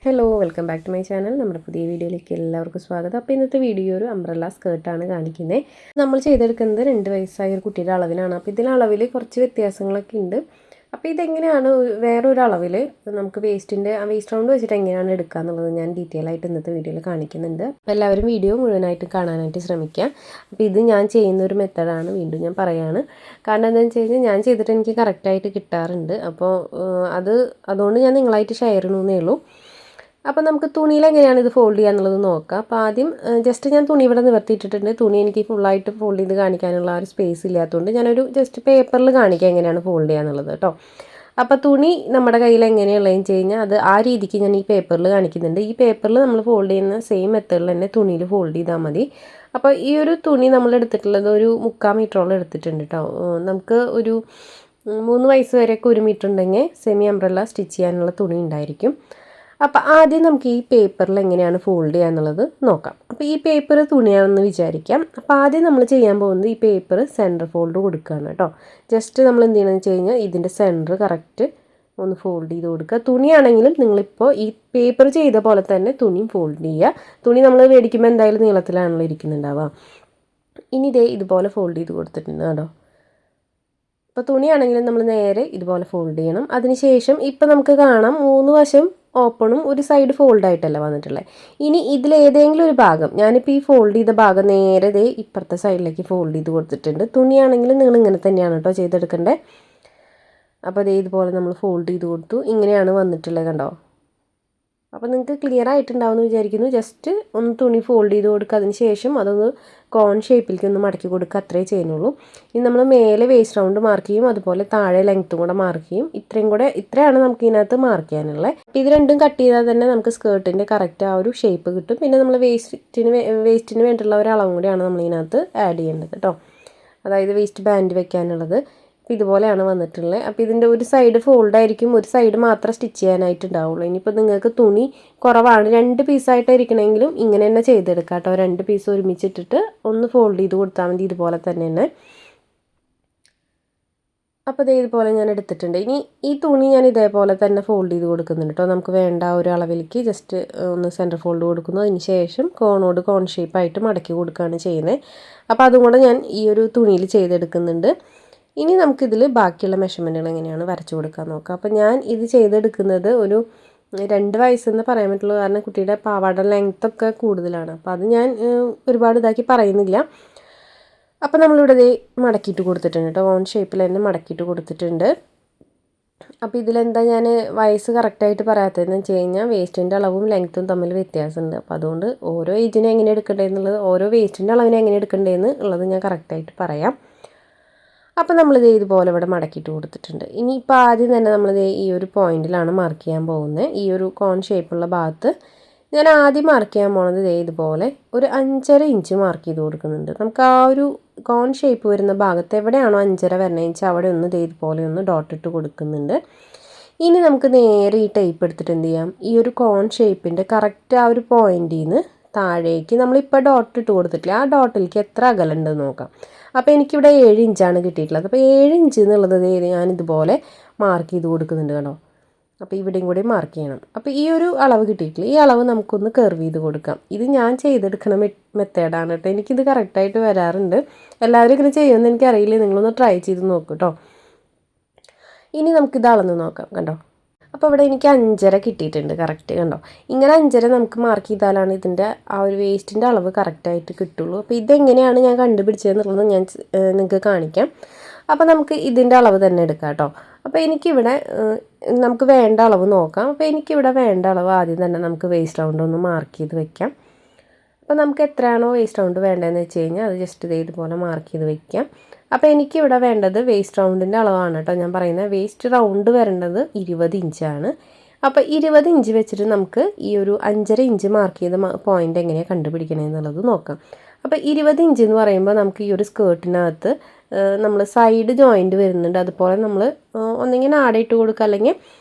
Hello welcome back to my channel. നമ്മുടെ പുതിയ വീഡിയോയിലേക്ക് എല്ലാവർക്കും സ്വാഗതം. അപ്പോൾ ഇന്നത്തെ വീഡിയോ ഒരു അംബ്രല്ല സ്കേർട്ടാണ് കാണിക്കുന്നത്. നമ്മൾ ചെയ്തെടുക്കുന്നത് 2 വയസ്സായ ഒരു കുട്ടിയുടെ അളവിനാണ്. അപ്പോൾ ഇതിൽ അളവിൽ കുറച്ച് വ്യത്യാസങ്ങളൊക്കെ ഉണ്ട്. അപ്പോൾ ഇതെങ്ങനെയാണ് വേറൊരു അളവിൽ നമുക്ക് വേസ്റ്റ് റൗണ്ട് വെച്ചിട്ട് എങ്ങനെയാണ് എടുക്കുക എന്നുള്ളത് ഞാൻ ഡീറ്റെയിൽ ആയിട്ട് ഇന്നത്തെ വീഡിയോയിൽ കാണിക്കുന്നുണ്ട്. അപ്പോൾ എല്ലാവരും വീഡിയോ മുഴുവനായിട്ട് കാണാനായിട്ട് ശ്രമിക്കുക. അപ്പോൾ ഇത് ഞാൻ ചെയ്യുന്ന ഒരു മെത്തേഡാണ്, വീണ്ടും ഞാൻ പറയുകയാണ്. കാരണം എന്താണെന്ന് വെച്ച് കഴിഞ്ഞാൽ ഞാൻ ചെയ്തിട്ട് എനിക്ക് കറക്റ്റായിട്ട് കിട്ടാറുണ്ട്. അപ്പോൾ അതുകൊണ്ട് ഞാൻ നിങ്ങളായിട്ട് ഷെയർ ചെയ്യണമെന്നേ ഉള്ളൂ. അപ്പോൾ നമുക്ക് തുണിയിൽ എങ്ങനെയാണ് ഇത് ഫോൾഡ് ചെയ്യുക എന്നുള്ളത് നോക്കാം. അപ്പോൾ ആദ്യം ജസ്റ്റ് ഞാൻ തുണി ഇവിടെ നിവർത്തിയിട്ടിട്ടുണ്ട്. തുണി എനിക്ക് ഫുള്ളായിട്ട് ഫോൾഡ് ചെയ്ത് കാണിക്കാനുള്ള ആ ഒരു സ്പേസ് ഇല്ലാത്തതുകൊണ്ട് ഞാനൊരു ജസ്റ്റ് പേപ്പറിൽ കാണിക്കുക എങ്ങനെയാണ് ഫോൾഡ് ചെയ്യുക എന്നുള്ളത് കേട്ടോ. അപ്പോൾ തുണി നമ്മുടെ കയ്യിൽ എങ്ങനെയുള്ളതെന്ന് വെച്ച് കഴിഞ്ഞാൽ അത് ആ രീതിക്ക് ഞാൻ ഈ പേപ്പറിൽ കാണിക്കുന്നുണ്ട്. ഈ പേപ്പറിൽ നമ്മൾ ഫോൾഡ് ചെയ്യുന്ന സെയിം മെത്തേഡിൽ തന്നെ തുണിയിൽ ഫോൾഡ് ചെയ്താൽ മതി. അപ്പോൾ ഈ ഒരു തുണി നമ്മൾ എടുത്തിട്ടുള്ളത് ഒരു 3/4 മീറ്ററോളം എടുത്തിട്ടുണ്ട് കേട്ടോ. നമുക്ക് ഒരു 3 വയസ്സ് വരെയൊക്കെ 1 മീറ്റർ ഉണ്ടെങ്കിൽ സെമി അംബ്രല്ല സ്റ്റിച്ച് ചെയ്യാനുള്ള തുണി ഉണ്ടായിരിക്കും. അപ്പോൾ ആദ്യം നമുക്ക് ഈ പേപ്പറിൽ എങ്ങനെയാണ് ഫോൾഡ് ചെയ്യുക എന്നുള്ളത് നോക്കാം. അപ്പോൾ ഈ പേപ്പർ തുണിയാണെന്ന് വിചാരിക്കാം. അപ്പോൾ ആദ്യം നമ്മൾ ചെയ്യാൻ പോകുന്നത് ഈ പേപ്പർ സെൻറ്റർ ഫോൾഡ് കൊടുക്കുകയാണ് കേട്ടോ. ജസ്റ്റ് നമ്മൾ എന്ത് ചെയ്യണമെന്ന് വെച്ച് കഴിഞ്ഞാൽ ഇതിൻ്റെ സെൻറ്റർ കറക്റ്റ് ഒന്ന് ഫോൾഡ് ചെയ്ത് കൊടുക്കുക. തുണിയാണെങ്കിലും നിങ്ങളിപ്പോൾ ഈ പേപ്പർ ചെയ്ത പോലെ തന്നെ തുണിയും ഫോൾഡ് ചെയ്യുക. തുണി നമ്മൾ മേടിക്കുമ്പോൾ എന്തായാലും നീളത്തിലാണല്ലോ ഇരിക്കുന്നുണ്ടാവുക. ഇനി ഇതുപോലെ ഫോൾഡ് ചെയ്ത് കൊടുത്തിട്ടുണ്ട് കേട്ടോ. അപ്പോൾ തുണിയാണെങ്കിലും നമ്മൾ നേരെ ഇതുപോലെ ഫോൾഡ് ചെയ്യണം. അതിനുശേഷം ഇപ്പം നമുക്ക് കാണാം 3 വശം ഓപ്പണും ഒരു സൈഡ് ഫോൾഡ് ആയിട്ടല്ല വന്നിട്ടുള്ളത്. ഇനി ഇതിലേതെങ്കിലും ഒരു ഭാഗം, ഞാനിപ്പോൾ ഈ ഫോൾഡ് ചെയ്ത ഭാഗം നേരെ ഇപ്പുറത്തെ സൈഡിലേക്ക് ഫോൾഡ് ചെയ്ത് കൊടുത്തിട്ടുണ്ട്. തുണിയാണെങ്കിലും നിങ്ങൾ ഇങ്ങനെ തന്നെയാണ് കേട്ടോ ചെയ്തെടുക്കേണ്ടത്. അപ്പോൾ ഇതുപോലെ നമ്മൾ ഫോൾഡ് ചെയ്ത് കൊടുത്തു. ഇങ്ങനെയാണ് വന്നിട്ടുള്ളത് കണ്ടോ. അപ്പോൾ നിങ്ങൾക്ക് ക്ലിയർ ആയിട്ടുണ്ടാവുമെന്ന് വിചാരിക്കുന്നു. ജസ്റ്റ് ഒന്ന് തുണി ഫോൾഡ് ചെയ്ത് കൊടുക്കുക. അതിന് ശേഷം അതൊന്ന് കോൺ ഷേപ്പിലേക്ക് ഒന്ന് മടക്കി കൊടുക്കുക, അത്രേ ചെയ്യുന്നുള്ളൂ. ഇനി നമ്മൾ മേലെ വേസ്റ്റ് റൗണ്ട് മാർക്ക് ചെയ്യും, അതുപോലെ താഴെ ലെങ്ത്തും കൂടെ മാർക്ക് ചെയ്യും. ഇത്രയാണ് നമുക്ക് ഇതിനകത്ത് മാർക്ക് ചെയ്യാനുള്ളത്. അപ്പോൾ ഇത് രണ്ടും കട്ട് ചെയ്താൽ തന്നെ നമുക്ക് സ്കേർട്ടിൻ്റെ കറക്റ്റ് ആ ഒരു ഷേപ്പ് കിട്ടും. പിന്നെ നമ്മൾ വേസ്റ്റിന് വേണ്ടിയിട്ടുള്ള ഒരു അളവും കൂടിയാണ് നമ്മൾ ഇതിനകത്ത് ആഡ് ചെയ്യേണ്ടത് കേട്ടോ. അതായത് വേസ്റ്റ് ബാൻഡ് വെക്കാനുള്ളത്. അപ്പോൾ ഇതുപോലെയാണ് വന്നിട്ടുള്ളത്. അപ്പോൾ ഇതിൻ്റെ ഒരു സൈഡ് ഫോൾഡ് ആയിരിക്കും, ഒരു സൈഡ് മാത്രം സ്റ്റിച്ച് ചെയ്യാനായിട്ടുണ്ടാവുള്ളൂ. ഇനിയിപ്പോൾ നിങ്ങൾക്ക് തുണി കുറവാണ്, 2 പീസായിട്ട് ഇരിക്കണമെങ്കിലും ഇങ്ങനെ തന്നെ ചെയ്തെടുക്കാം കേട്ടോ. 2 പീസ് ഒരുമിച്ചിട്ടിട്ട് ഒന്ന് ഫോൾഡ് ചെയ്ത് കൊടുത്താൽ മതി, ഇതുപോലെ തന്നെ. അപ്പോൾ ഇതുപോലെ ഞാൻ എടുത്തിട്ടുണ്ട്. ഇനി ഈ തുണി ഞാൻ ഇതേപോലെ തന്നെ ഫോൾഡ് ചെയ്ത് കൊടുക്കുന്നുണ്ട് കേട്ടോ. നമുക്ക് വേണ്ട ഒരു അളവിലേക്ക് ജസ്റ്റ് ഒന്ന് സെൻറ്റർ ഫോൾഡ് കൊടുക്കുന്നു. അതിന് ശേഷം കോൺ ഷേപ്പായിട്ട് മടക്കി കൊടുക്കുകയാണ് ചെയ്യുന്നത്. അപ്പോൾ അതും കൂടെ ഞാൻ ഈ ഒരു തുണിയിൽ ചെയ്തെടുക്കുന്നുണ്ട്. ഇനി നമുക്കിതിൽ ബാക്കിയുള്ള മെഷർമെൻറ്റുകൾ എങ്ങനെയാണ് വരച്ചു കൊടുക്കാൻ നോക്കാം. അപ്പോൾ ഞാൻ ഇത് ചെയ്തെടുക്കുന്നത് ഒരു 2 വയസ്സെന്ന് പറയാൻ പറ്റുള്ളൂ. കാരണം കുട്ടിയുടെ പാവാട ലെങ്ത്തൊക്കെ കൂടുതലാണ്. അപ്പോൾ അത് ഞാൻ ഒരുപാട് ഇതാക്കി പറയുന്നില്ല. അപ്പോൾ നമ്മളിവിടെ മടക്കിയിട്ട് കൊടുത്തിട്ടുണ്ട് കേട്ടോ. ഓൺ ഷേപ്പിൽ തന്നെ മടക്കിയിട്ട് കൊടുത്തിട്ടുണ്ട്. അപ്പോൾ ഇതിലെന്താ ഞാൻ വയസ്സ് കറക്റ്റായിട്ട് പറയാത്തതെന്ന് വെച്ച് കഴിഞ്ഞാൽ വേസ്റ്റിൻ്റെ അളവും ലെങ്ത്തും തമ്മിൽ വ്യത്യാസമുണ്ട്. അപ്പോൾ അതുകൊണ്ട് ഓരോ ഏജിനെ എങ്ങനെ എടുക്കേണ്ടതെന്നുള്ളത്, ഓരോ വേസ്റ്റിൻ്റെ അളവിനെ എങ്ങനെ എടുക്കേണ്ടതെന്ന് ഉള്ളത് ഞാൻ കറക്റ്റായിട്ട് പറയാം. അപ്പോൾ നമ്മളിത് ഇതുപോലെ ഇവിടെ മടക്കിയിട്ട് കൊടുത്തിട്ടുണ്ട്. ഇനിയിപ്പോൾ ആദ്യം തന്നെ നമ്മളിത് ഈ ഒരു പോയിന്റിലാണ് മാർക്ക് ചെയ്യാൻ പോകുന്നത്. ഈ ഒരു കോൺ ഷേപ്പുള്ള ഭാഗത്ത് ഞാൻ ആദ്യം മാർക്ക് ചെയ്യാൻ പോകുന്നത് ഇതുപോലെ ഒരു 5.5 ഇഞ്ച് മാർക്ക് ചെയ്ത് കൊടുക്കുന്നുണ്ട്. നമുക്ക് ആ ഒരു കോൺ ഷേപ്പ് വരുന്ന ഭാഗത്ത് എവിടെയാണോ 5.5 വരണ ഇഞ്ച് അവിടെ ഒന്ന് ഇതുപോലെ ഒന്ന് ഡോട്ട് ഇട്ട് കൊടുക്കുന്നുണ്ട്. ഇനി നമുക്ക് നേരെ ഈ ടേപ്പ് എടുത്തിട്ട് എന്ത് ചെയ്യാം, ഈ ഒരു കോൺ ഷേപ്പിൻ്റെ കറക്റ്റ് ആ ഒരു പോയിന്റിൽ നിന്ന് താഴേക്ക് നമ്മളിപ്പോൾ ഡോട്ട് ഇട്ട് കൊടുത്തിട്ടില്ല, ആ ഡോട്ടിലേക്ക് എത്ര അകലുണ്ടെന്ന് നോക്കാം. അപ്പോൾ എനിക്കിവിടെ 7 ഇഞ്ചാണ് കിട്ടിയിട്ടുള്ളത്. അപ്പോൾ 7 ഇഞ്ച് എന്നുള്ളത് ഞാനിതുപോലെ മാർക്ക് ചെയ്ത് കൊടുക്കുന്നുണ്ട് കേട്ടോ. അപ്പോൾ ഇവിടെയും കൂടി മാർക്ക് ചെയ്യണം. അപ്പോൾ ഈ ഒരു അളവ് കിട്ടിയിട്ടില്ല, ഈ അളവ് നമുക്കൊന്ന് കർവ് ചെയ്ത് കൊടുക്കാം. ഇത് ഞാൻ ചെയ്തെടുക്കുന്ന മെത്തേഡാണ് കേട്ടോ. എനിക്കിത് കറക്റ്റായിട്ട് വരാറുണ്ട്. എല്ലാവരും ഇങ്ങനെ ചെയ്യുമെന്ന് എനിക്കറിയില്ല, നിങ്ങളൊന്ന് ട്രൈ ചെയ്ത് നോക്കൂ കേട്ടോ. ഇനി നമുക്കിത് അളന്ന് നോക്കാം കണ്ടോ. അപ്പോൾ ഇവിടെ എനിക്ക് 5.5 കിട്ടിയിട്ടുണ്ട് കറക്റ്റ് കണ്ടോ. ഇങ്ങനെ 5.5 നമുക്ക് മാർക്ക് ചെയ്താലാണ് ഇതിൻ്റെ ആ ഒരു വേസ്റ്റിൻ്റെ അളവ് കറക്റ്റായിട്ട് കിട്ടുള്ളൂ. അപ്പോൾ ഇതെങ്ങനെയാണ് ഞാൻ കണ്ടുപിടിച്ചതെന്നുള്ളത് ഞാൻ നിങ്ങൾക്ക് കാണിക്കാം. അപ്പോൾ നമുക്ക് ഇതിൻ്റെ അളവ് തന്നെ എടുക്കാം കേട്ടോ. അപ്പോൾ എനിക്കിവിടെ നമുക്ക് വേണ്ട അളവ് നോക്കാം. അപ്പോൾ എനിക്കിവിടെ വേണ്ട അളവ് ആദ്യം തന്നെ നമുക്ക് വേസ്റ്റ് റൗണ്ട് ഒന്ന് മാർക്ക് ചെയ്ത് വെക്കാം. അപ്പോൾ നമുക്ക് എത്രയാണോ വേസ്റ്റ് റൗണ്ട് വേണ്ടതെന്ന് വെച്ച് കഴിഞ്ഞാൽ അത് ജസ്റ്റ് ഇതുപോലെ മാർക്ക് ചെയ്ത് വെക്കാം. അപ്പോൾ എനിക്കിവിടെ വേണ്ടത് വേസ്റ്റ് റൗണ്ടിൻ്റെ അളവാണ് കേട്ടോ ഞാൻ പറയുന്നത്. വേസ്റ്റ് റൗണ്ട് വരേണ്ടത് 20 ഇഞ്ചാണ്. അപ്പോൾ 20 ഇഞ്ച് വെച്ചിട്ട് നമുക്ക് ഈ ഒരു 5.5 ഇഞ്ച് മാർക്ക് ചെയ്ത പോയിൻ്റ് എങ്ങനെയാണ് കണ്ടുപിടിക്കണമെന്നുള്ളത് നോക്കാം. അപ്പോൾ 20 ഇഞ്ച് എന്ന് പറയുമ്പോൾ നമുക്ക് ഈ ഒരു സ്കേർട്ടിനകത്ത് നമ്മൾ സൈഡ് ജോയിൻറ്റ് വരുന്നുണ്ട്. അതുപോലെ നമ്മൾ ഒന്നെങ്കിൽ ആടയിട്ട് കൊടുക്കുക, അല്ലെങ്കിൽ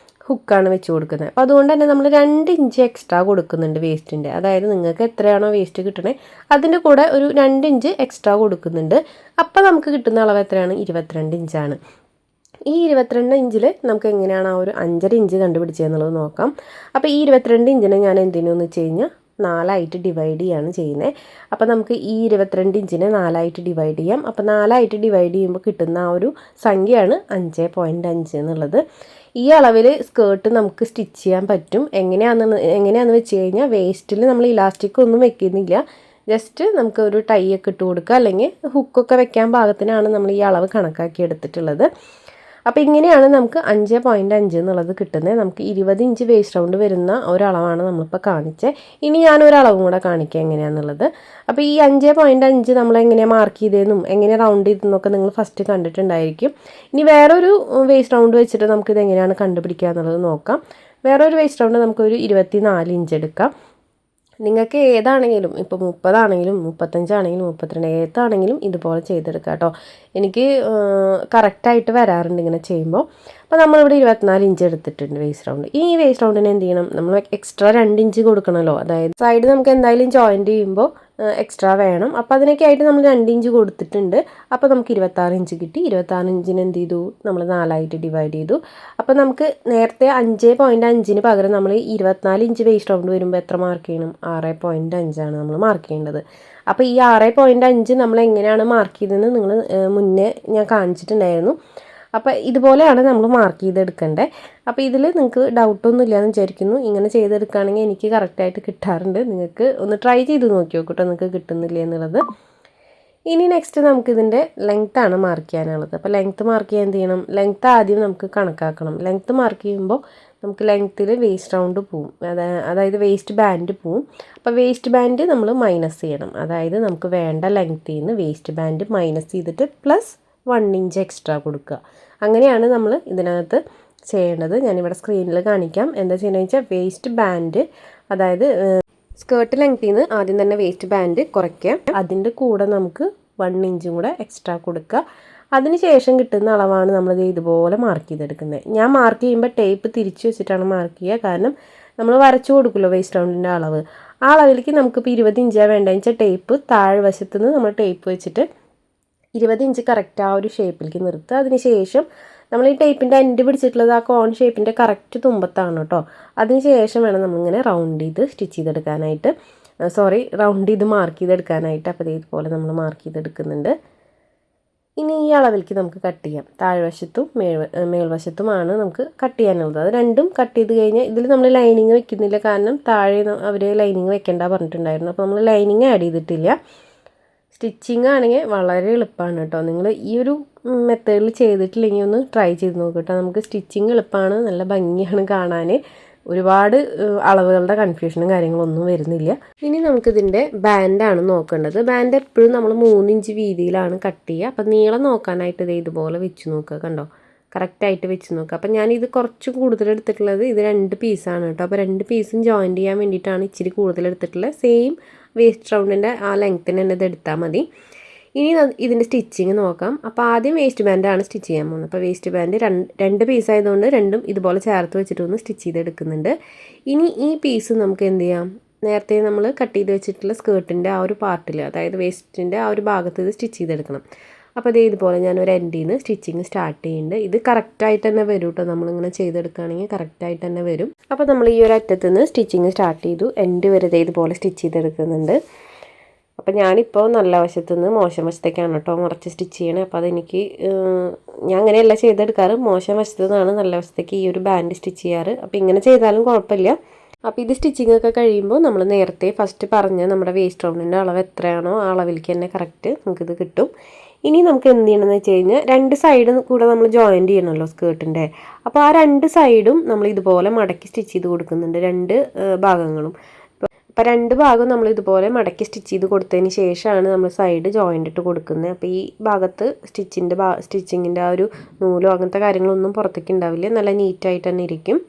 ഹുക്കാണ് വെച്ച് കൊടുക്കുന്നത്. അപ്പോൾ അതുകൊണ്ട് തന്നെ നമ്മൾ 2 ഇഞ്ച് എക്സ്ട്രാ കൊടുക്കുന്നുണ്ട് വേസ്റ്റിൻ്റെ. അതായത് നിങ്ങൾക്ക് എത്രയാണോ വേസ്റ്റ് കിട്ടണേ അതിൻ്റെ കൂടെ ഒരു 2 ഇഞ്ച് എക്സ്ട്രാ കൊടുക്കുന്നുണ്ട്. അപ്പോൾ നമുക്ക് കിട്ടുന്ന അളവ് എത്രയാണ്, 22 ഇഞ്ചാണ്. ഈ 22 ഇഞ്ചിൽ നമുക്ക് എങ്ങനെയാണ് ആ ഒരു 5.5 ഇഞ്ച് കണ്ടുപിടിച്ചതെന്നുള്ളത് നോക്കാം. അപ്പോൾ ഈ 22 ഇഞ്ചിനെ ഞാൻ എന്തിനെന്ന് വെച്ച് കഴിഞ്ഞാൽ 4ആയിട്ട് ഡിവൈഡ് ചെയ്യാണ് ചെയ്യുന്നത്. അപ്പോൾ നമുക്ക് ഈ 22 ഇഞ്ചിനെ 4ആയിട്ട് ഡിവൈഡ് ചെയ്യാം. അപ്പോൾ 4ആയിട്ട് ഡിവൈഡ് ചെയ്യുമ്പോൾ കിട്ടുന്ന ആ ഒരു സംഖ്യയാണ് 5.5 എന്നുള്ളത്. ഈ അളവിൽ സ്കേർട്ട് നമുക്ക് സ്റ്റിച്ച് ചെയ്യാൻ പറ്റും. എങ്ങനെയാണെന്ന് വെച്ച് കഴിഞ്ഞാൽ വേസ്റ്റിൽ നമ്മൾ ഇലാസ്റ്റിക് ഒന്നും വെക്കുന്നില്ല. ജസ്റ്റ് നമുക്ക് ഒരു ടൈ ഒക്കെ ഇട്ട് കൊടുക്കുക, അല്ലെങ്കിൽ ഹുക്കൊക്കെ വെക്കാൻ പാകത്തിനാണ് നമ്മൾ ഈ അളവ് കണക്കാക്കി എടുത്തിട്ടുള്ളത്. അപ്പോൾ ഇങ്ങനെയാണ് നമുക്ക് 5.5 എന്നുള്ളത് കിട്ടുന്നത്. നമുക്ക് 20 ഇഞ്ച് വേസ്റ്റ് റൗണ്ട് വരുന്ന ഒരളവാണ് നമ്മളിപ്പോൾ കാണിച്ചത്. ഇനി ഞാനൊരളവും കൂടെ കാണിക്കാം എങ്ങനെയാണെന്നുള്ളത്. അപ്പോൾ ഈ 5.5 നമ്മൾ എങ്ങനെയാണ് മാർക്ക് ചെയ്തതെന്നും എങ്ങനെ റൗണ്ട് ചെയ്തെന്നൊക്കെ നിങ്ങൾ ഫസ്റ്റ് കണ്ടിട്ടുണ്ടായിരിക്കും. ഇനി വേറൊരു വേസ്റ്റ് റൗണ്ട് വെച്ചിട്ട് നമുക്കിത് എങ്ങനെയാണ് കണ്ടുപിടിക്കുക എന്നുള്ളത് നോക്കാം. വേറൊരു വേസ്റ്റ് റൗണ്ട് നമുക്കൊരു 24 ഇഞ്ച് എടുക്കാം. നിങ്ങൾക്ക് ഏതാണെങ്കിലും ഇപ്പോൾ 30 ആണെങ്കിലും 35 ആണെങ്കിലും 32 ഏതാണെങ്കിലും ഇതുപോലെ ചെയ്തെടുക്കാം കേട്ടോ. എനിക്ക് കറക്റ്റായിട്ട് വരാറുണ്ട് ഇങ്ങനെ ചെയ്യുമ്പോൾ. അപ്പോൾ നമ്മളിവിടെ 24 ഇഞ്ച് എടുത്തിട്ടുണ്ട് വേസ്റ്റ് റൗണ്ട്. ഈ വേസ്റ്റ് റൗണ്ടിന് എന്ത് ചെയ്യണം, നമ്മൾ എക്സ്ട്രാ 2 ഇഞ്ച് കൊടുക്കണമല്ലോ. അതായത് സൈഡ് നമുക്ക് എന്തായാലും ജോയിൻറ്റ് ചെയ്യുമ്പോൾ എക്സ്ട്രാ വേണം. അപ്പോൾ അതിനൊക്കെ ആയിട്ട് നമ്മൾ 2 ഇഞ്ച് കൊടുത്തിട്ടുണ്ട്. അപ്പോൾ നമുക്ക് 26 ഇഞ്ച് കിട്ടി. 26 ഇഞ്ചിന് എന്ത് ചെയ്തു, നമ്മൾ 4ആയിട്ട് ഡിവൈഡ് ചെയ്തു. അപ്പോൾ നമുക്ക് നേരത്തെ 5.5 പകരം നമ്മൾ 24 ഇഞ്ച് വേസ്റ്റ് റൗണ്ട് വരുമ്പോൾ എത്ര മാർക്ക് ചെയ്യണം, 6.5 ആണ് നമ്മൾ മാർക്ക് ചെയ്യേണ്ടത്. അപ്പോൾ ഈ 6.5 നമ്മൾ എങ്ങനെയാണ് മാർക്ക് ചെയ്തതെന്ന് നിങ്ങൾ മുന്നേ ഞാൻ കാണിച്ചിട്ടുണ്ടായിരുന്നു. അപ്പോൾ ഇതുപോലെയാണ് നമ്മൾ മാർക്ക് ചെയ്തെടുക്കേണ്ടത്. അപ്പോൾ ഇതിൽ നിങ്ങൾക്ക് ഡൗട്ടൊന്നും ഇല്ലയെന്ന് വിചാരിക്കുന്നു. ഇങ്ങനെ ചെയ്തെടുക്കുകയാണെങ്കിൽ എനിക്ക് കറക്റ്റായിട്ട് കിട്ടാറുണ്ട്. നിങ്ങൾക്ക് ഒന്ന് ട്രൈ ചെയ്ത് നോക്കി നോക്കട്ടോ നിങ്ങൾക്ക് കിട്ടുന്നില്ല എന്നുള്ളത്. ഇനി നെക്സ്റ്റ് നമുക്കിതിൻ്റെ ലെങ്ത്താണ് മാർക്ക് ചെയ്യാനുള്ളത്. അപ്പോൾ ലെങ്ത്ത് മാർക്ക് ചെയ്യാൻ എന്ത് ചെയ്യണം, ലെങ്ത്ത് ആദ്യം നമുക്ക് കണക്കാക്കണം. ലെങ്ത്ത് മാർക്ക് ചെയ്യുമ്പോൾ നമുക്ക് ലെങ്ത്തിൽ വേസ്റ്റ് റൗണ്ട് പോവും, അതായത് വേസ്റ്റ് ബാൻഡ് പോവും. അപ്പോൾ വേസ്റ്റ് ബാൻഡ് നമ്മൾ മൈനസ് ചെയ്യണം. അതായത് നമുക്ക് വേണ്ട ലെങ്ത്തിൽ നിന്ന് വേസ്റ്റ് ബാൻഡ് മൈനസ് ചെയ്തിട്ട് പ്ലസ് 1 ഇഞ്ച് എക്സ്ട്രാ കൊടുക്കുക. അങ്ങനെയാണ് നമ്മൾ ഇതിനകത്ത് ചെയ്യേണ്ടത്. ഞാനിവിടെ സ്ക്രീനിൽ കാണിക്കാം. എന്താ ചെയ്യുന്നത് വെച്ചാൽ വേസ്റ്റ് ബാൻഡ്, അതായത് സ്കേർട്ട് ലെങ്ത്തിൽ നിന്ന് ആദ്യം തന്നെ വേസ്റ്റ് ബാൻഡ് കുറയ്ക്കുക. അതിൻ്റെ കൂടെ നമുക്ക് 1 ഇഞ്ചും കൂടെ എക്സ്ട്രാ കൊടുക്കുക. അതിന് ശേഷം കിട്ടുന്ന അളവാണ് നമ്മളിത് ഇതുപോലെ മാർക്ക് ചെയ്തെടുക്കുന്നത്. ഞാൻ മാർക്ക് ചെയ്യുമ്പോൾ ടേപ്പ് തിരിച്ച് വെച്ചിട്ടാണ് മാർക്ക് ചെയ്യുക. കാരണം നമ്മൾ വരച്ചു കൊടുക്കുമല്ലോ വേസ്റ്റ് റൗണ്ടിൻ്റെ അളവ്. ആ അളവിലേക്ക് നമുക്കിപ്പോൾ 20 ഇഞ്ചാണ് വേണ്ടതെന്ന് വെച്ചാൽ ടേപ്പ് താഴെ വശത്ത് നിന്ന് നമ്മൾ ടേപ്പ് വെച്ചിട്ട് 20 ഇഞ്ച് കറക്റ്റ് ആ ഒരു ഷേപ്പിലേക്ക് നിർത്തുക. അതിന് ശേഷം നമ്മൾ ഈ ടേപ്പിൻ്റെ എൻഡ് പിടിച്ചിട്ടുള്ളത് ആ കോൺ ഷേപ്പിൻ്റെ കറക്റ്റ് തുമ്പത്താണ് കേട്ടോ. അതിന് ശേഷം വേണം നമ്മളിങ്ങനെ റൗണ്ട് ചെയ്ത് സ്റ്റിച്ച് ചെയ്തെടുക്കാനായിട്ട്, റൗണ്ട് ചെയ്ത് മാർക്ക് ചെയ്തെടുക്കാനായിട്ട്. അപ്പോൾ ഇതുപോലെ നമ്മൾ മാർക്ക് ചെയ്തെടുക്കുന്നുണ്ട്. ഇനി ഈ അളവിലേക്ക് നമുക്ക് കട്ട് ചെയ്യാം. താഴ്വശത്തും മേൽവശത്തുമാണ് നമുക്ക് കട്ട് ചെയ്യാനുള്ളത്. അത് രണ്ടും കട്ട് ചെയ്ത് കഴിഞ്ഞാൽ ഇതിൽ നമ്മൾ ലൈനിങ് വെക്കുന്നില്ല. കാരണം താഴെ അവർ ലൈനിങ് വെക്കേണ്ട പറഞ്ഞിട്ടുണ്ടായിരുന്നു. അപ്പോൾ നമ്മൾ ലൈനിങ് ആഡ് ചെയ്തിട്ടില്ല. സ്റ്റിച്ചിങ് ആണെങ്കിൽ വളരെ എളുപ്പമാണ് കേട്ടോ. നിങ്ങൾ ഈ ഒരു മെത്തേഡിൽ ചെയ്തിട്ടില്ലെങ്കിൽ ഒന്ന് ട്രൈ ചെയ്ത് നോക്കുക കേട്ടോ. നമുക്ക് സ്റ്റിച്ചിങ് എളുപ്പമാണ്, നല്ല ഭംഗിയാണ് കാണാൻ. ഒരുപാട് അളവുകളുടെ കൺഫ്യൂഷനും കാര്യങ്ങളൊന്നും വരുന്നില്ല. ഇനി നമുക്കിതിൻ്റെ ബാൻഡാണ് നോക്കേണ്ടത്. ബാൻഡ് എപ്പോഴും നമ്മൾ 3 ഇഞ്ച് വീതിയിലാണ് കട്ട് ചെയ്യുക. അപ്പം നീളം നോക്കാനായിട്ട് ഇത് ഇതുപോലെ വെച്ച് നോക്കുക. കണ്ടോ, കറക്റ്റായിട്ട് വെച്ച് നോക്കുക. അപ്പം ഞാനിത് കുറച്ച് കൂടുതൽ എടുത്തിട്ടുള്ളത് ഇത് 2 പീസാണ് കേട്ടോ. അപ്പോൾ 2 പീസും ജോയിൻറ്റ് ചെയ്യാൻ വേണ്ടിയിട്ടാണ് ഇച്ചിരി കൂടുതൽ എടുത്തിട്ടുള്ളത്. സെയിം വേസ്റ്റ് റൗണ്ടിൻ്റെ ആ ലെങ്ത്തിന് തന്നെ ഇത് എടുത്താൽ മതി. ഇനി ഇതിൻ്റെ സ്റ്റിച്ചിങ് നോക്കാം. അപ്പോൾ ആദ്യം വേസ്റ്റ് ബാൻഡാണ് സ്റ്റിച്ച് ചെയ്യാൻ പോകുന്നത്. അപ്പോൾ വേസ്റ്റ് ബാൻഡ് 2 പീസ് ആയതുകൊണ്ട് രണ്ടും ഇതുപോലെ ചേർത്ത് വെച്ചിട്ടൊന്ന് സ്റ്റിച്ച് ചെയ്തെടുക്കുന്നുണ്ട്. ഇനി ഈ പീസ് നമുക്ക് എന്ത് ചെയ്യാം, നേരത്തെ നമ്മൾ കട്ട് ചെയ്ത് വെച്ചിട്ടുള്ള സ്കേർട്ടിൻ്റെ ആ ഒരു പാർട്ടിൽ, അതായത് വേസ്റ്റിൻ്റെ ആ ഒരു ഭാഗത്ത് ഇത് സ്റ്റിച്ച് ചെയ്തെടുക്കണം. അപ്പോൾ ഇതേ ഇതുപോലെ ഞാനൊരു എൻഡിൽ നിന്ന് സ്റ്റിച്ചിങ് സ്റ്റാർട്ട് ചെയ്യുന്നുണ്ട്. ഇത് കറക്റ്റായിട്ട് തന്നെ വരും കേട്ടോ. നമ്മളിങ്ങനെ ചെയ്തെടുക്കുകയാണെങ്കിൽ കറക്റ്റായിട്ട് തന്നെ വരും. അപ്പോൾ നമ്മൾ ഈ ഒരു അറ്റത്ത് നിന്ന് സ്റ്റിച്ചിങ് സ്റ്റാർട്ട് ചെയ്തു. എൻഡ് വരെ ഇതുപോലെ സ്റ്റിച്ച് ചെയ്തെടുക്കുന്നുണ്ട്. അപ്പോൾ ഞാനിപ്പോൾ നല്ല വശത്തു നിന്ന് മോശം വശത്തേക്കാണ് കേട്ടോ മറച്ച് സ്റ്റിച്ച് ചെയ്യണേ. അപ്പോൾ അതെനിക്ക് ഞാൻ അങ്ങനെയല്ല ചെയ്തെടുക്കാറ്. മോശം വശത്തു നിന്നാണ് നല്ല വശത്തേക്ക് ഈ ഒരു ബാൻഡ് സ്റ്റിച്ച് ചെയ്യാറ്. അപ്പോൾ ഇങ്ങനെ ചെയ്താലും കുഴപ്പമില്ല. അപ്പോൾ ഇത് സ്റ്റിച്ചിങ് ഒക്കെ കഴിയുമ്പോൾ നമ്മൾ നേരത്തെ ഫസ്റ്റ് പറഞ്ഞ നമ്മുടെ വേസ്റ്റ് റൗണ്ടിൻ്റെ അളവ് എത്രയാണോ ആ അളവിലേക്ക് തന്നെ കറക്റ്റ് നമുക്കിത് കിട്ടും. ഇനി നമുക്ക് എന്ത് ചെയ്യണമെന്ന് വെച്ച് കഴിഞ്ഞാൽ 2 സൈഡ് കൂടെ നമ്മൾ ജോയിൻറ്റ് ചെയ്യണമല്ലോ സ്കേർട്ടിൻ്റെ. അപ്പോൾ ആ 2 സൈഡും നമ്മൾ ഇതുപോലെ മടക്കി സ്റ്റിച്ച് ചെയ്ത് കൊടുക്കുന്നുണ്ട്, 2 ഭാഗങ്ങളും. അപ്പോൾ 2 ഭാഗം നമ്മൾ ഇതുപോലെ മടക്കി സ്റ്റിച്ച് ചെയ്ത് കൊടുത്തതിന് ശേഷമാണ് നമ്മൾ സൈഡ് ജോയിൻ്റ് ഇട്ട് കൊടുക്കുന്നത്. അപ്പോൾ ഈ ഭാഗത്ത് സ്റ്റിച്ചിങ്ങിൻ്റെ ആ ഒരു നൂലോ അങ്ങനത്തെ കാര്യങ്ങളൊന്നും പുറത്തേക്ക് ഉണ്ടാവില്ല, നല്ല നീറ്റായിട്ട് തന്നെ ഇരിക്കും.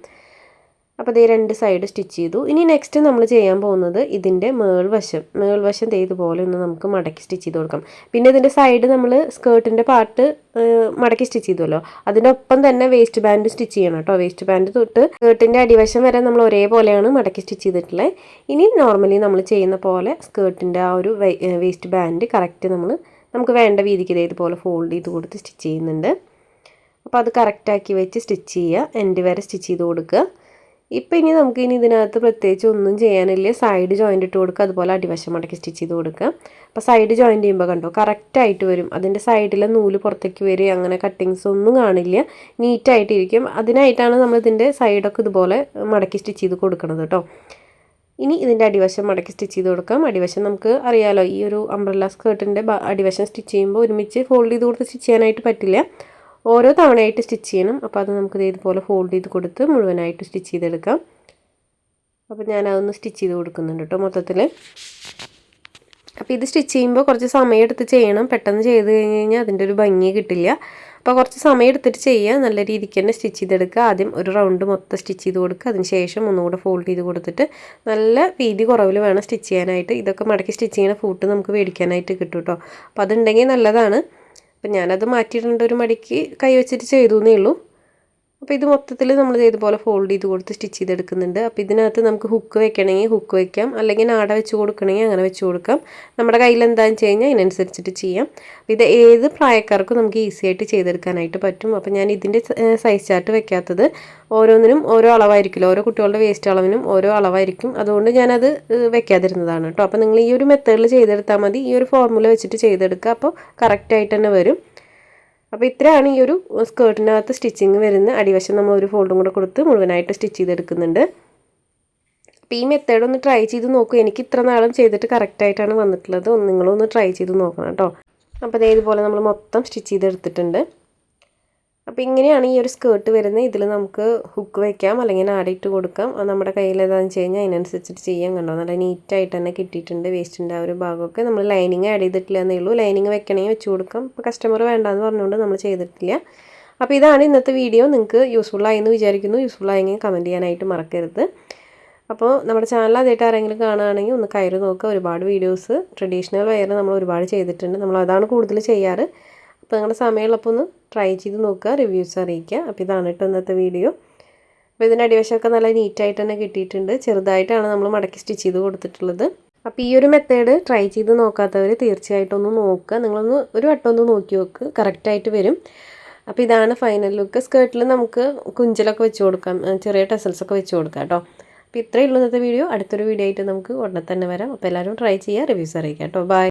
അപ്പോൾ ഇതേ 2 സൈഡ് സ്റ്റിച്ച് ചെയ്തു. ഇനി നെക്സ്റ്റ് നമ്മൾ ചെയ്യാൻ പോകുന്നത് ഇതിൻ്റെ മേൾവശം ഇതുപോലെ ഒന്ന് നമുക്ക് മടക്കി സ്റ്റിച്ച് ചെയ്ത് കൊടുക്കാം. പിന്നെ ഇതിൻ്റെ സൈഡ് നമ്മൾ സ്കേർട്ടിൻ്റെ പാർട്ട് മടക്കി സ്റ്റിച്ച് ചെയ്തുമല്ലോ, അതിനൊപ്പം തന്നെ വേസ്റ്റ് ബാൻഡ് സ്റ്റിച്ച് ചെയ്യണം കേട്ടോ. വേസ്റ്റ് ബാൻഡ് തൊട്ട് സ്കേർട്ടിൻ്റെ അടിവശം വരെ നമ്മൾ ഒരേപോലെയാണ് മടക്കി സ്റ്റിച്ച് ചെയ്തിട്ടുള്ളത്. ഇനി നോർമലി നമ്മൾ ചെയ്യുന്ന പോലെ സ്കേർട്ടിൻ്റെ ആ ഒരു വേസ്റ്റ് ബാൻഡ് കറക്റ്റ് നമുക്ക് വേണ്ട വീതിക്ക് ഇതുപോലെ ഫോൾഡ് ചെയ്ത് കൊടുത്ത് സ്റ്റിച്ച് ചെയ്യുന്നുണ്ട്. അപ്പോൾ അത് കറക്റ്റാക്കി വെച്ച് സ്റ്റിച്ച് ചെയ്യുക, എൻഡ് വരെ സ്റ്റിച്ച് ചെയ്ത് കൊടുക്കുക. ഇപ്പോൾ ഇനി ഇതിനകത്ത് പ്രത്യേകിച്ച് ഒന്നും ചെയ്യാനില്ല. സൈഡ് ജോയിൻ്റ് ഇട്ട് കൊടുക്കുക, അതുപോലെ അടിവശം മടക്കി സ്റ്റിച്ച് ചെയ്ത് കൊടുക്കുക. അപ്പോൾ സൈഡ് ജോയിൻ്റ് ചെയ്യുമ്പോൾ കണ്ടോ കറക്റ്റായിട്ട് വരും. അതിൻ്റെ സൈഡിലെ നൂല് പുറത്തേക്ക് വരിക അങ്ങനെ കട്ടിങ്സ് ഒന്നും കാണില്ല, നീറ്റായിട്ടിരിക്കും. അതിനായിട്ടാണ് നമ്മൾ ഇതിൻ്റെ സൈഡൊക്കെ ഇതുപോലെ മടക്കി സ്റ്റിച്ച് ചെയ്ത് കൊടുക്കുന്നത് കേട്ടോ. ഇനി ഇതിൻ്റെ അടിവശം മടക്കി സ്റ്റിച്ച് ചെയ്ത് കൊടുക്കാം. അടിവശം നമുക്ക് അറിയാലോ, ഈ ഒരു അംബ്രല്ല സ്കേർട്ടിൻ്റെ അടിവശം സ്റ്റിച്ച് ചെയ്യുമ്പോൾ ഒരുമിച്ച് ഫോൾഡ് ചെയ്ത് കൊടുത്ത് സ്റ്റിച്ച് ചെയ്യാനായിട്ട് പറ്റില്ല, ഓരോ തവണയായിട്ട് സ്റ്റിച്ച് ചെയ്യണം. അപ്പോൾ അത് നമുക്ക് ഇതുപോലെ ഫോൾഡ് ചെയ്ത് കൊടുത്ത് മുഴുവനായിട്ട് സ്റ്റിച്ച് ചെയ്തെടുക്കാം. അപ്പോൾ ഞാനതൊന്ന് സ്റ്റിച്ച് ചെയ്ത് കൊടുക്കുന്നുണ്ട് കേട്ടോ മൊത്തത്തിൽ. അപ്പോൾ ഇത് സ്റ്റിച്ച് ചെയ്യുമ്പോൾ കുറച്ച് സമയം എടുത്ത് ചെയ്യണം, പെട്ടെന്ന് ചെയ്ത് കഴിഞ്ഞാൽ അതിൻ്റെ ഒരു ഭംഗി കിട്ടില്ല. അപ്പോൾ കുറച്ച് സമയം എടുത്തിട്ട് ചെയ്യുക, നല്ല രീതിക്ക് തന്നെ സ്റ്റിച്ച് ചെയ്തെടുക്കുക. ആദ്യം ഒരു റൗണ്ട് മൊത്തം സ്റ്റിച്ച് ചെയ്ത് കൊടുക്കുക, അതിന് ശേഷം ഒന്നുകൂടെ ഫോൾഡ് ചെയ്ത് കൊടുത്തിട്ട് നല്ല വീതി കുറവിൽ വേണം സ്റ്റിച്ച് ചെയ്യാനായിട്ട്. ഇതൊക്കെ മടക്കി സ്റ്റിച്ച് ചെയ്യുന്ന ഫൂട്ട് നമുക്ക് മേടിക്കാനായിട്ട് കിട്ടും കേട്ടോ. അപ്പോൾ അതുണ്ടെങ്കിൽ നല്ലതാണ്. അപ്പം ഞാനത് മാറ്റിയിട്ടുണ്ട്, ഒരു മടിക്ക് കൈ വെച്ചിട്ട് ചെയ്തു എന്നേ ഉള്ളൂ. അപ്പോൾ ഇത് മൊത്തത്തിൽ നമ്മൾ ഇതുപോലെ ഫോൾഡ് ചെയ്ത് കൊടുത്ത് സ്റ്റിച്ച് ചെയ്തെടുക്കുന്നുണ്ട്. അപ്പോൾ ഇതിനകത്ത് നമുക്ക് ഹുക്ക് വെക്കണമെങ്കിൽ ഹുക്ക് വെക്കാം, അല്ലെങ്കിൽ നാട വെച്ച് കൊടുക്കണമെങ്കിൽ അങ്ങനെ വെച്ച് കൊടുക്കാം. നമ്മുടെ കയ്യിൽ എന്താണെന്ന് വെച്ച് കഴിഞ്ഞാൽ അതിനനുസരിച്ചിട്ട് ചെയ്യാം. അപ്പോൾ ഇത് ഏത് പ്രായക്കാർക്കും നമുക്ക് ഈസി ആയിട്ട് ചെയ്തെടുക്കാനായിട്ട് പറ്റും. അപ്പോൾ ഞാൻ ഇതിൻ്റെ സൈസ് ചാർട്ട് വെക്കാത്തത്, ഓരോന്നിനും ഓരോ അളവായിരിക്കില്ല, ഓരോ കുട്ടികളുടെ വേസ്റ്റ് അളവിനും ഓരോ അളവായിരിക്കും, അതുകൊണ്ട് ഞാനത് വെക്കാതിരുന്നതാണ് കേട്ടോ. അപ്പോൾ നിങ്ങൾ ഈ ഒരു മെത്തേഡിൽ ചെയ്തെടുത്താൽ മതി, ഈ ഒരു ഫോർമുല വെച്ചിട്ട് ചെയ്തെടുക്കുക, അപ്പോൾ കറക്റ്റായിട്ട് തന്നെ വരും. അപ്പോൾ ഇത്രയാണ് ഈ ഒരു സ്കേർട്ടിനകത്ത് സ്റ്റിച്ചിങ് വരുന്ന. അടിവശം നമ്മൾ ഒരു ഫോൾഡും കൂടെ കൊടുത്ത് മുഴുവനായിട്ട് സ്റ്റിച്ച് ചെയ്തെടുക്കുന്നുണ്ട്. അപ്പോൾ ഈ മെത്തേഡ് ഒന്ന് ട്രൈ ചെയ്ത് നോക്കൂ. എനിക്ക് ഇത്ര നാളും ചെയ്തിട്ട് കറക്റ്റായിട്ടാണ് വന്നിട്ടുള്ളത്. നിങ്ങളൊന്ന് ട്രൈ ചെയ്ത് നോക്കണം കേട്ടോ. അപ്പോൾ ഇതുപോലെ നമ്മൾ മൊത്തം സ്റ്റിച്ച് ചെയ്തെടുത്തിട്ടുണ്ട്. അപ്പോൾ ഇങ്ങനെയാണ് ഈ ഒരു സ്കേർട്ട് വരുന്നത്. ഇതിൽ നമുക്ക് ഹുക്ക് വയ്ക്കാം, അല്ലെങ്കിൽ നാടിയിട്ട് കൊടുക്കാം. നമ്മുടെ കയ്യിൽ ഏതാണെന്ന് വെച്ച് കഴിഞ്ഞാൽ അതിനനുസരിച്ചിട്ട് ചെയ്യാൻ. കണ്ടോ നല്ല നീറ്റായിട്ട് തന്നെ കിട്ടിയിട്ടുണ്ട്. വേസ്റ്റിൻ്റെ ആ ഒരു ഭാഗമൊക്കെ നമ്മൾ ലൈനിങ് ആഡ് ചെയ്തിട്ടില്ല എന്നേ ഉള്ളൂ. ലൈനിങ് വെക്കണമെങ്കിൽ വെച്ച് കൊടുക്കാം. ഇപ്പോൾ കസ്റ്റമർ വേണ്ടാന്ന് പറഞ്ഞുകൊണ്ട് നമ്മൾ ചെയ്തിട്ടില്ല. അപ്പോൾ ഇതാണ് ഇന്നത്തെ വീഡിയോ. നിങ്ങൾക്ക് യൂസ്ഫുള്ളായി എന്ന് വിചാരിക്കുന്നു. യൂസ്ഫുള്ളായെങ്കിൽ കമൻറ്റ് ചെയ്യാനായിട്ട് മറക്കരുത്. അപ്പോൾ നമ്മുടെ ചാനൽ ആദ്യമായിട്ട് ആരെങ്കിലും കാണുകയാണെങ്കിൽ ഒന്ന് കയറി നോക്കുക. ഒരുപാട് വീഡിയോസ് ട്രഡീഷണൽ വെയർ നമ്മൾ ഒരുപാട് ചെയ്തിട്ടുണ്ട്. നമ്മൾ അതാണ് കൂടുതൽ ചെയ്യാറ്. അപ്പോൾ നിങ്ങളുടെ സമയമുള്ളപ്പോൾ ഒന്ന് ട്രൈ ചെയ്ത് നോക്കുക, റിവ്യൂസ് അറിയിക്കുക. അപ്പോൾ ഇതാണ് കേട്ടോ ഇന്നത്തെ വീഡിയോ. അപ്പോൾ ഇതിൻ്റെ അടിവശമൊക്കെ നല്ല നീറ്റായിട്ട് തന്നെ കിട്ടിയിട്ടുണ്ട്. ചെറുതായിട്ടാണ് നമ്മൾ മടക്കി സ്റ്റിച്ച് ചെയ്ത് കൊടുത്തിട്ടുള്ളത്. അപ്പോൾ ഈ ഒരു മെത്തേഡ് ട്രൈ ചെയ്ത് നോക്കാത്തവർ തീർച്ചയായിട്ടും ഒന്ന് നോക്കുക. നിങ്ങളൊന്ന് ഒരു വട്ടം ഒന്ന് നോക്കി നോക്ക്, കറക്റ്റായിട്ട് വരും. അപ്പോൾ ഇതാണ് ഫൈനൽ ലുക്ക്. സ്കേർട്ടിൽ നമുക്ക് കുഞ്ചലൊക്കെ വെച്ച് കൊടുക്കാം, ചെറിയ ടെസൽസൊക്കെ വെച്ച് കൊടുക്കാം കേട്ടോ. അപ്പോൾ ഇത്രയേ ഉള്ളൂ ഇന്നത്തെ വീഡിയോ. അടുത്തൊരു വീഡിയോ ആയിട്ട് നമുക്ക് ഉടനെ തന്നെ വരാം. അപ്പോൾ എല്ലാവരും ട്രൈ ചെയ്യുക, റിവ്യൂസ് അറിയിക്കാം കേട്ടോ. ബൈ.